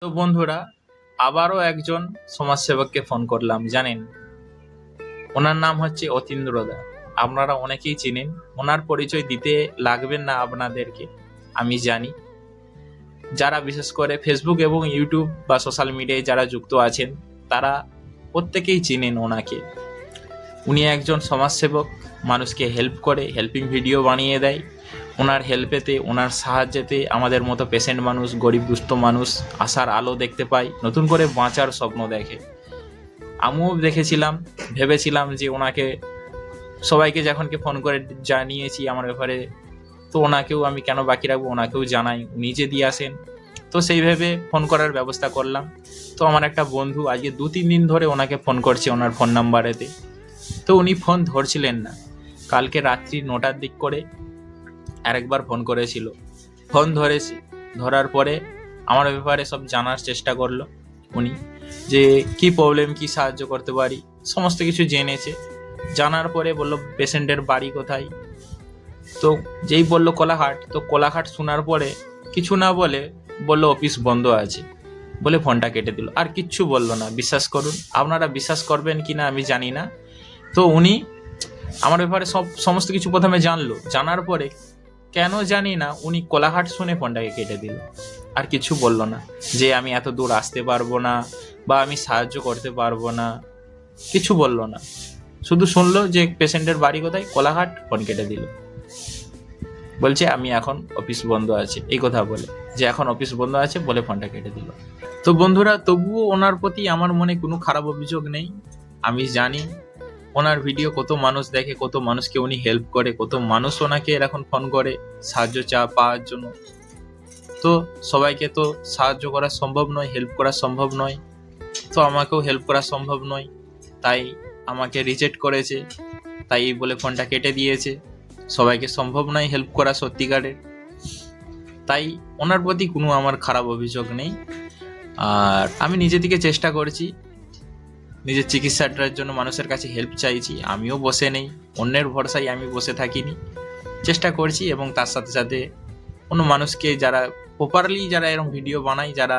তো বন্ধুরা, আবারও একজন সমাজসেবককে ফোন করলাম। জানেন, ওনার নাম হচ্ছে অতীন্দ্র দা। আপনারা অনেকেই চিনেন, ওনার পরিচয় দিতে লাগবেন না আপনাদেরকে, আমি জানি। যারা বিশেষ করে ফেসবুক এবং ইউটিউব বা সোশ্যাল মিডিয়ায় যারা যুক্ত আছেন, তারা প্রত্যেকেই চিনেন ওনাকে। উনি একজন সমাজসেবক, মানুষকে হেল্প করে, হেল্পিং ভিডিও বানিয়ে দেয়। ওনার হেল্পেতে, ওনার সাহায্যেতে আমাদের মতো পেশেন্ট মানুষ, গরিব দুস্থ মানুষ আশার আলো দেখতে পায়, নতুন করে বাঁচার স্বপ্ন দেখে। আমিও দেখেছিলাম, ভেবেছিলাম যে ওনাকে, সবাইকে যখনকে ফোন করে জানিয়েছি আমার ব্যাপারে, তো ওনাকেও আমি কেন বাকি রাখবো, ওনাকেও জানাই, উনি যে দিয়ে আসেন। তো সেই ভেবে ফোন করার ব্যবস্থা করলাম। তো আমার একটা বন্ধু আজকে 2-3 দিন ধরে ওনাকে ফোন করছে ওনার ফোন নাম্বারেতে। তো উনি ফোন ধরছিলেন না। কালকে রাত্রি 9টার দিক করে আরেকবার ফোন করেছিল। ফোন ধরেছি, ধরার পরে আমার ব্যাপারে সব জানার চেষ্টা করলো উনি, যে কি প্রবলেম, কি সাহায্য করতে পারি, সমস্ত কিছু জেনেছে। জানার পরে বলল পেশেন্টের বাড়ি কোথায়। তো যেই বলল কোলাঘাট, তো কোলাঘাট শোনার পরে কিছু না বলে বলল অফিস বন্ধ আছে, বলে ফোনটা কেটে দিল। আর কিচ্ছু বললো না। বিশ্বাস করুন, আপনারা বিশ্বাস করবেন কি না আমি জানি না। তো উনি আমার ব্যাপারে সমস্ত কিছু প্রথমে জানলো, জানার পরে কেন জানি না উনি কোলাঘাট শুনে ফোনটাকে কেটে দিল। আর কিছু বললো না যে আমি এত দূর আসতে পারবো না বা আমি সাহায্য করতে পারবো না, কিছু বললো না। শুধু শুনলো যে পেশেন্টের বাড়ি কোথায়, কোলাঘাট, ফোন কেটে দিল। বলছে আমি এখন অফিস বন্ধ আছে, এই কথা বলে, যে এখন অফিস বন্ধ আছে বলে ফোনটা কেটে দিল। তো বন্ধুরা, তবুও ওনার প্রতি আমার মনে কোনো খারাপ অভিযোগ নেই। আমি জানি ওনার ভিডিও কত মানুষ দেখে, কত মানুষকে উনি হেল্প করে, কত মানুষ ওনাকে এখন ফোন করে সাহায্য পাওয়ার জন্য। তো সবাইকে তো সাহায্য করা সম্ভব নয়, হেল্প করা সম্ভব নয়। তো আমাকেও হেল্প করা সম্ভব নয়, তাই আমাকে রিজেক্ট করেছে, তাই বলে ফোনটা কেটে দিয়েছে। সবাইকে সম্ভব নয় হেল্প করা সত্যিকারের। তাই ওনার প্রতি কোনো আমার খারাপ অভিযোগ নেই। আর আমি নিজে থেকে চেষ্টা করছি, নিজের চিকিৎসাটার জন্য মানুষের কাছে হেল্প চাইছি। আমিও বসে নেই, অন্যের ভরসায় আমি বসে থাকিনি, চেষ্টা করছি। এবং তার সাথে সাথে কোনো মানুষকে যারা প্রপারলি, যারা এরকম ভিডিও বানায়, যারা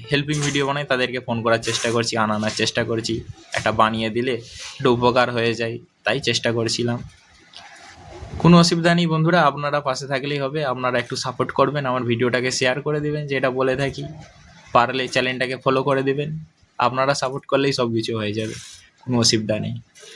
হেল্পিং ভিডিও বানায়, তাদেরকে ফোন করার চেষ্টা করছি, আনার চেষ্টা করছি। একটা বানিয়ে দিলে একটু উপকার হয়ে যায়, তাই চেষ্টা করছিলাম। কোনো অসুবিধা নেই বন্ধুরা, আপনারা পাশে থাকলেই হবে। আপনারা একটু সাপোর্ট করবেন, আমার ভিডিওটাকে শেয়ার করে দেবেন, যেটা বলে থাকি। পারলে চ্যানেলটাকে ফলো করে দেবেন। আপনারা সাপোর্ট করলেই সব কিছু হয়ে যাবে, কোনো অসুবিধা নেই।